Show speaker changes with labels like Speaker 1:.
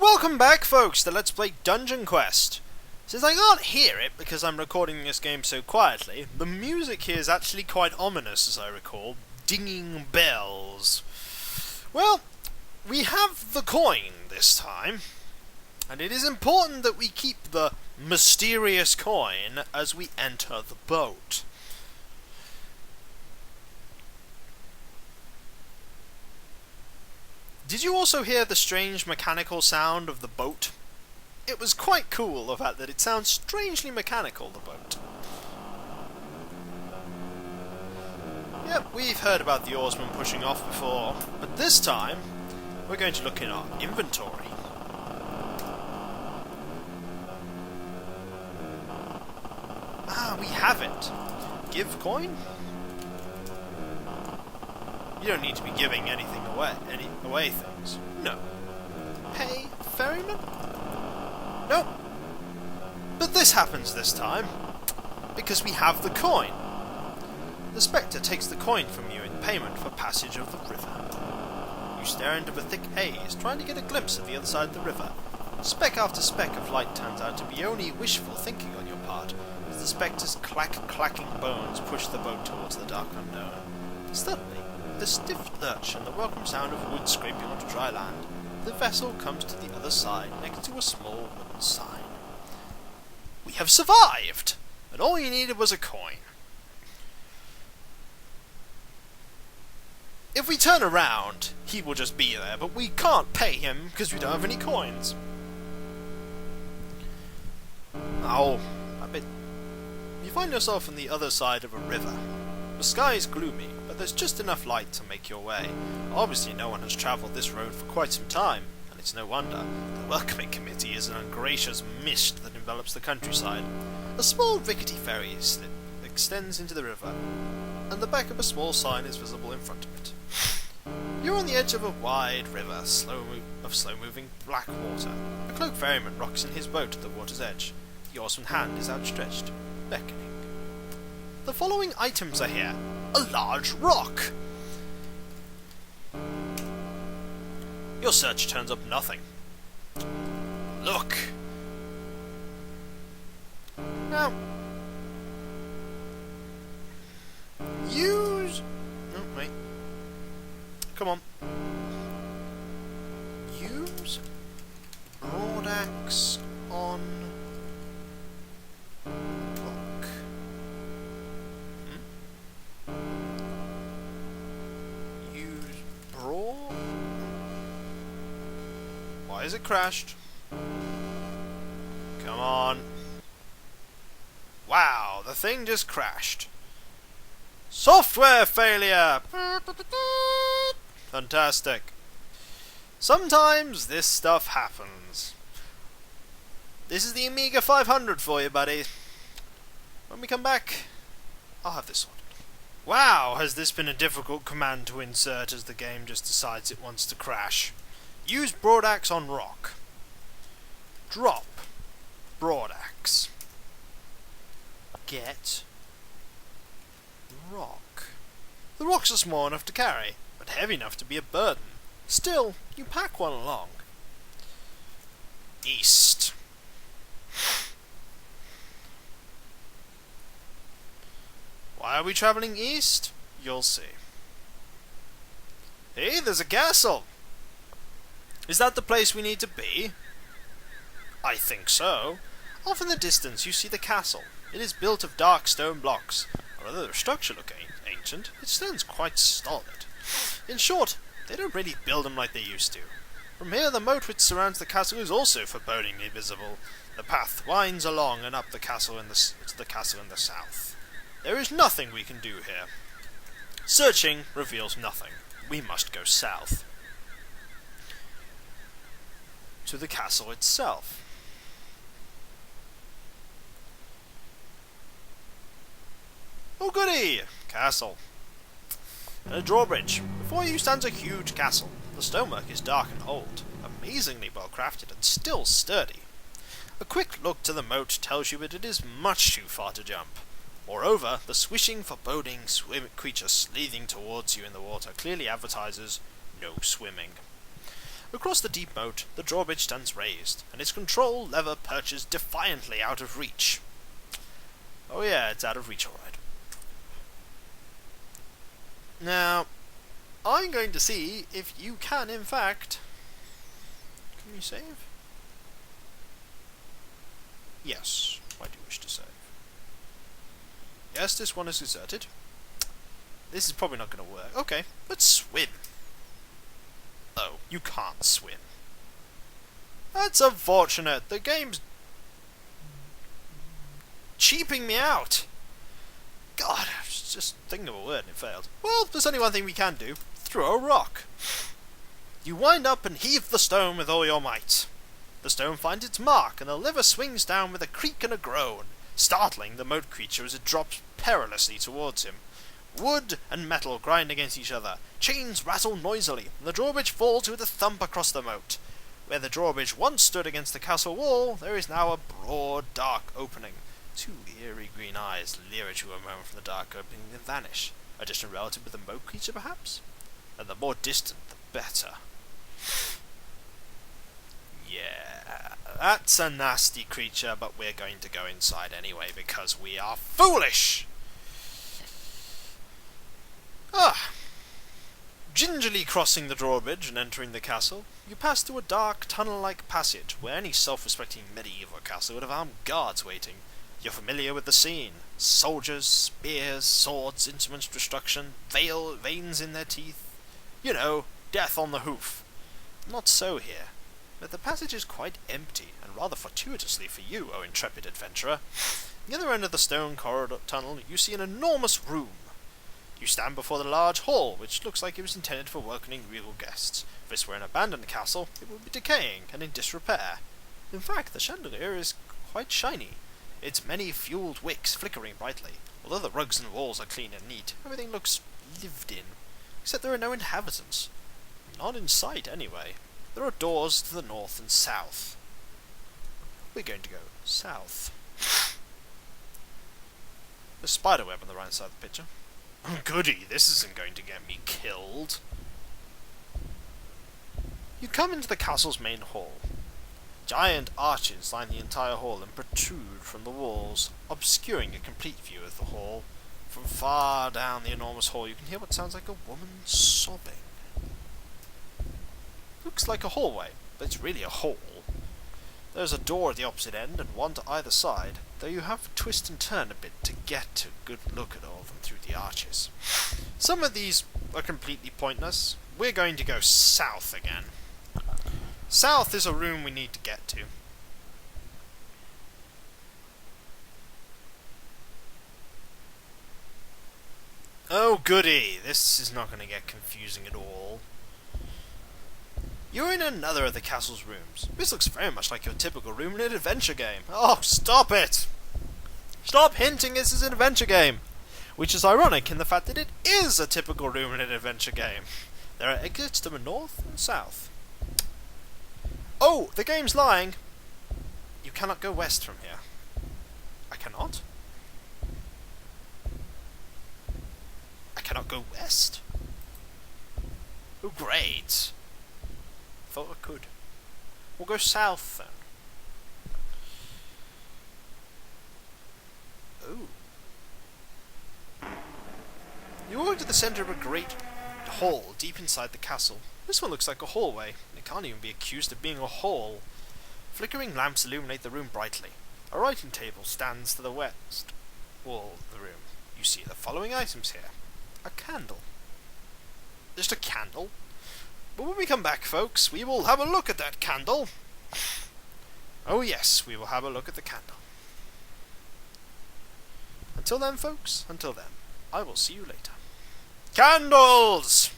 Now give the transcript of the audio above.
Speaker 1: Welcome back, folks, to Let's Play Dungeon Quest. Since I can't hear it because I'm recording this game so quietly, the music here is actually quite ominous, as I recall. Dinging bells. Well, we have the coin this time, and it is important that we keep the mysterious coin as we enter the boat. Did you also hear the strange mechanical sound of the boat? It was quite cool, the fact that it sounds strangely mechanical, the boat. Yep, we've heard about the oarsman pushing off before, but this time we're going to look in our inventory. Ah, we have it. Give coin? You don't need to be giving anything away things. No. Pay ferryman? No. But this happens this time, because we have the coin. The Spectre takes the coin from you in payment for passage of the river. You stare into the thick haze, trying to get a glimpse of the other side of the river. Speck after speck of light turns out to be only wishful thinking on your part, as the Spectre's clacking bones push the boat towards the dark unknown. Suddenly, with a stiff lurch and the welcome sound of wood scraping onto dry land, the vessel comes to the other side next to a small wooden sign. We have survived! And all you needed was a coin. If we turn around, he will just be there, but we can't pay him because we don't have any coins. Oh, I bet you find yourself on the other side of a river. The sky is gloomy, but there's just enough light to make your way. Obviously no one has travelled this road for quite some time, and it's no wonder. The welcoming committee is an ungracious mist that envelops the countryside. A small rickety ferry extends into the river, and the back of a small sign is visible in front of it. You're on the edge of a wide river, of slow-moving black water. A cloaked ferryman rocks in his boat at the water's edge. The oarsman's hand is outstretched, beckoning. The following items are here. A large rock. Your search turns up nothing. Look. Now, use... Oh, wait. Come on. Use broadaxe on... Why is it crashed? Come on. Wow, the thing just crashed. Software failure! Fantastic. Sometimes this stuff happens. This is the Amiga 500 for you, buddy. When we come back, I'll have this sorted. Wow, has this been a difficult command to insert as the game just decides it wants to crash. Use broadaxe on rock. Drop broadaxe. Get rock. The rocks are small enough to carry, but heavy enough to be a burden. Still, you pack one along. East. Why are we travelling east? You'll see. Hey, there's a castle! Is that the place we need to be? I think so. Off in the distance you see the castle. It is built of dark stone blocks. Although the structure looks ancient, it stands quite solid. In short, they don't really build them like they used to. From here the moat which surrounds the castle is also forebodingly visible. The path winds along and up the castle to the castle in the south. There is nothing we can do here. Searching reveals nothing. We must go south. To the castle itself. Oh goody! Castle. And a drawbridge. Before you stands a huge castle. The stonework is dark and old, amazingly well crafted and still sturdy. A quick look to the moat tells you that it is much too far to jump. Moreover, the swishing, foreboding creature slithering towards you in the water clearly advertises no swimming. Across the deep moat, the drawbridge stands raised, and its control lever perches defiantly out of reach. Oh yeah, it's out of reach, alright. Now, I'm going to see if you can, in fact... Can you save? Yes, I do wish to save. Yes, this one is deserted. This is probably not going to work. Okay, let's swim. Oh, you can't swim. That's unfortunate. The game's cheaping me out. God, I was just thinking of a word and it failed. Well, there's only one thing we can do. Throw a rock. You wind up and heave the stone with all your might. The stone finds its mark, and the lever swings down with a creak and a groan, startling the moat creature as it drops perilously towards him. Wood and metal grind against each other, chains rattle noisily, and the drawbridge falls with a thump across the moat. Where the drawbridge once stood against the castle wall, there is now a broad, dark opening. Two eerie green eyes leer at you a moment from the dark opening and vanish. A distant relative of the moat creature, perhaps? And the more distant, the better. Yeah, that's a nasty creature, but we're going to go inside anyway because we are foolish! Gingerly crossing the drawbridge and entering the castle, you pass through a dark, tunnel-like passage where any self-respecting medieval castle would have armed guards waiting. You're familiar with the scene. Soldiers, spears, swords, instruments of destruction, veins in their teeth. You know, death on the hoof. Not so here. But the passage is quite empty, and rather fortuitously for you, O intrepid adventurer. At the other end of the stone corridor tunnel, you see an enormous room. You stand before the large hall, which looks like it was intended for welcoming regal guests. If this were an abandoned castle, it would be decaying and in disrepair. In fact, the chandelier is quite shiny, its many fueled wicks flickering brightly. Although the rugs and walls are clean and neat, everything looks lived in. Except there are no inhabitants. Not in sight, anyway. There are doors to the north and south. We're going to go south. There's spiderweb on the right side of the picture. Goody, this isn't going to get me killed. You come into the castle's main hall. Giant arches line the entire hall and protrude from the walls, obscuring a complete view of the hall. From far down the enormous hall you can hear what sounds like a woman sobbing. Looks like a hallway, but it's really a hall. There's a door at the opposite end and one to either side, though you have to twist and turn a bit to get a good look at all of them through the arches. Some of these are completely pointless. We're going to go south again. South is a room we need to get to. Oh goody, this is not going to get confusing at all. You're in another of the castle's rooms. This looks very much like your typical room in an adventure game. Oh, stop it! Stop hinting this is an adventure game! Which is ironic in the fact that it is a typical room in an adventure game. There are exits to the north and south. Oh, the game's lying! You cannot go west from here. I cannot? I cannot go west? Oh, great. Thought I could. We'll go south then. Oh. You walk to the centre of a great hall deep inside the castle. This one looks like a hallway. It can't even be accused of being a hall. Flickering lamps illuminate the room brightly. A writing table stands to the west wall of the room. You see the following items here. A candle. Just a candle? But when we come back, folks, we will have a look at that candle. Oh yes, we will have a look at the candle. Until then, folks, until then, I will see you later. Candles!